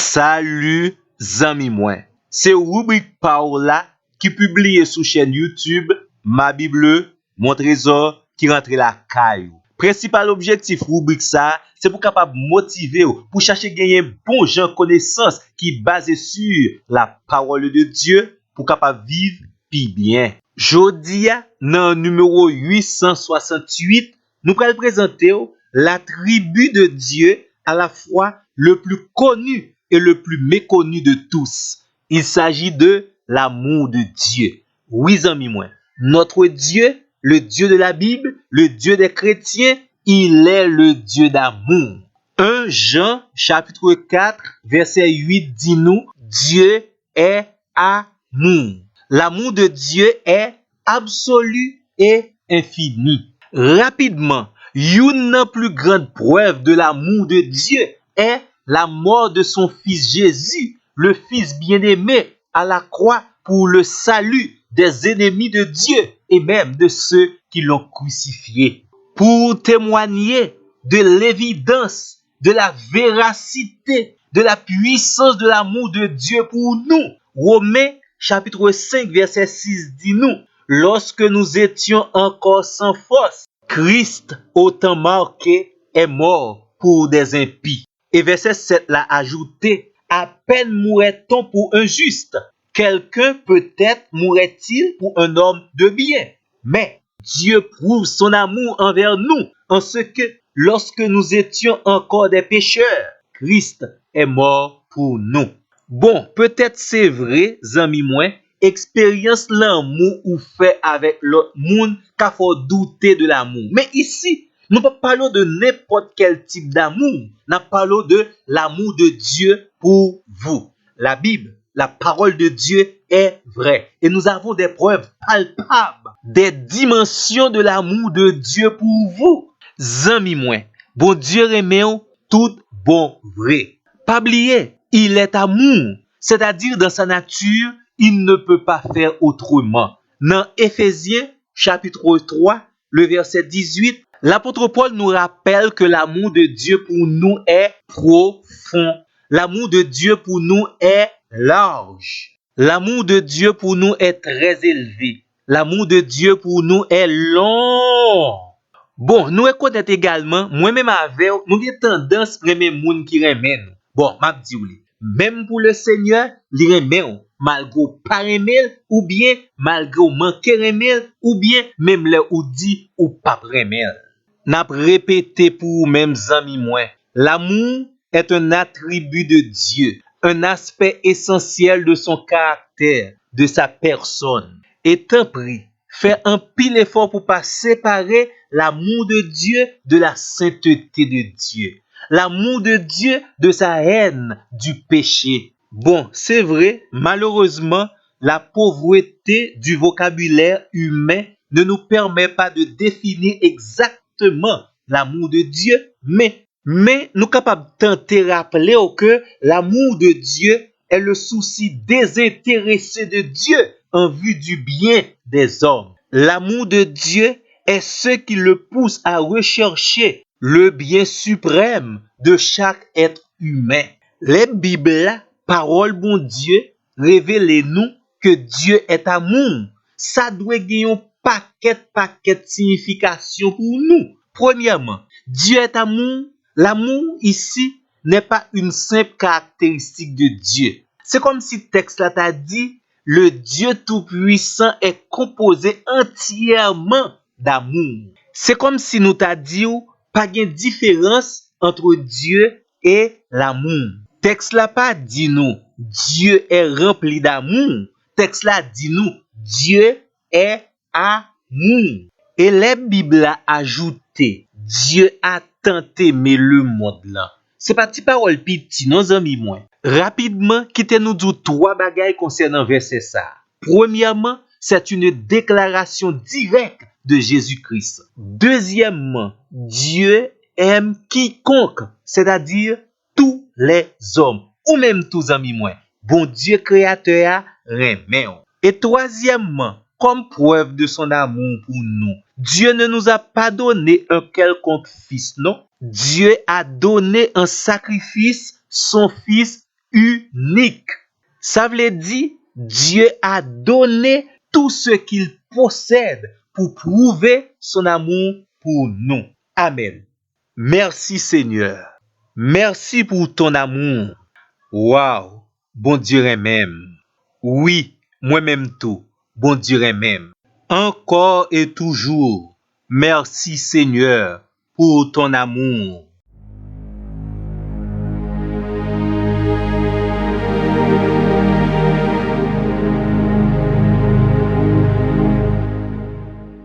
Salut zami mwen, se rubrik Paola qui publie sous chaîne YouTube Ma Bible, mon trésor qui rentre la caillou. Principal objectif rubrik ça, c'est pour capable motiver ou pour chercher gagner bon gens connaissance qui basé sur la parole de Dieu pour capable vivre pi bien. Jodia dans numéro 868, nous allons présenter la tribu de Dieu à la fois le plus connu et le plus méconnu de tous. Il s'agit de l'amour de Dieu. Oui, amis moi, notre Dieu, le Dieu de la Bible, le Dieu des chrétiens, il est le Dieu d'amour. 1 Jean chapitre 4 verset 8 dit nous, Dieu est amour. L'amour de Dieu est absolu et infini. Rapidement, une plus grande preuve de l'amour de Dieu est la mort de son fils Jésus, le fils bien-aimé à la croix pour le salut des ennemis de Dieu et même de ceux qui l'ont crucifié. Pour témoigner de l'évidence, de la véracité, de la puissance de l'amour de Dieu pour nous, Romains chapitre 5 verset 6 dit nous, lorsque nous étions encore sans force, Christ, au temps marqué, est mort pour des impies. Et verset 7 l'a ajouté, à peine mourrait-on pour un juste. Quelqu'un peut-être mourrait-il pour un homme de bien. Mais Dieu prouve son amour envers nous en ce que lorsque nous étions encore des pécheurs, Christ est mort pour nous. Bon, peut-être c'est vrai, amis moi, expérience l'amour ou fait avec l'autre monde qu'a faut douter de l'amour. Mais ici, nous ne parlons de n'importe quel type d'amour. Nous parlons de l'amour de Dieu pour vous. La Bible, la parole de Dieu est vraie. Et nous avons des preuves palpables des dimensions de l'amour de Dieu pour vous. Zami moi, bon Dieu aime tout bon vrai. Pas oublier, il est amour. C'est-à-dire dans sa nature, il ne peut pas faire autrement. Dans Éphésiens chapitre 3, le verset 18, l'apôtre Paul nous rappelle que l'amour de Dieu pour nous est profond. L'amour de Dieu pour nous est large. L'amour de Dieu pour nous est très élevé. L'amour de Dieu pour nous est long. Bon, nous reconnaissons également, moi-même avec, nous avons tendance à aimer les gens qui aiment nous. Bon, m'a dit même pour le Seigneur, il aime malgré pas aimer ou bien malgré manquer aimer ou bien même le ou dit ou pas aimer. N'a répété pour mêmes amis moi, l'amour est un attribut de Dieu, un aspect essentiel de son caractère, de sa personne. Et tant pis, fais un pile effort pour pas séparer l'amour de Dieu de la sainteté de Dieu. L'amour de Dieu de sa haine du péché. Bon, c'est vrai, malheureusement, la pauvreté du vocabulaire humain ne nous permet pas de définir exactement l'amour de Dieu, mais nous sommes capables de tenter rappeler que l'amour de Dieu est le souci désintéressé de Dieu en vue du bien des hommes. L'amour de Dieu est ce qui le pousse à rechercher le bien suprême de chaque être humain. Les Bibles, parole bon Dieu, révèlent-nous que Dieu est amour. Ça doit gagner un paquet de significations pour nous. Premièrement, Dieu est amour. L'amour ici n'est pas une simple caractéristique de Dieu. C'est comme si le texte là t'a dit, le Dieu tout-puissant est composé entièrement d'amour. C'est comme si nous t'a dit, pas de différence entre Dieu et l'amour. Texte là pas dit nous, Dieu est rempli d'amour. Texte là dit nous, Dieu est amour. Et la Bible a ajouté, Dieu a tant aimé le monde là. C'est pas ti parole petit, non amis moi. Rapidement, quittez nous dire trois bagailles concernant verset ça. Premièrement, c'est une déclaration directe de Jésus-Christ. Deuxièmement, Dieu aime quiconque, c'est-à-dire tous les hommes, ou même tous amis moi. Bon Dieu créateur remet. Et troisièmement, comme preuve de son amour pour nous, Dieu ne nous a pas donné un quelconque fils, non. Dieu a donné un sacrifice, son fils unique. Ça veut dire, Dieu a donné tout ce qu'il possède pour prouver son amour pour nous. Amen. Merci Seigneur. Merci pour ton amour. Wow, bon Dieu même. Oui, moi-même tout, bon Dieu même. Encore et toujours, merci Seigneur pour ton amour.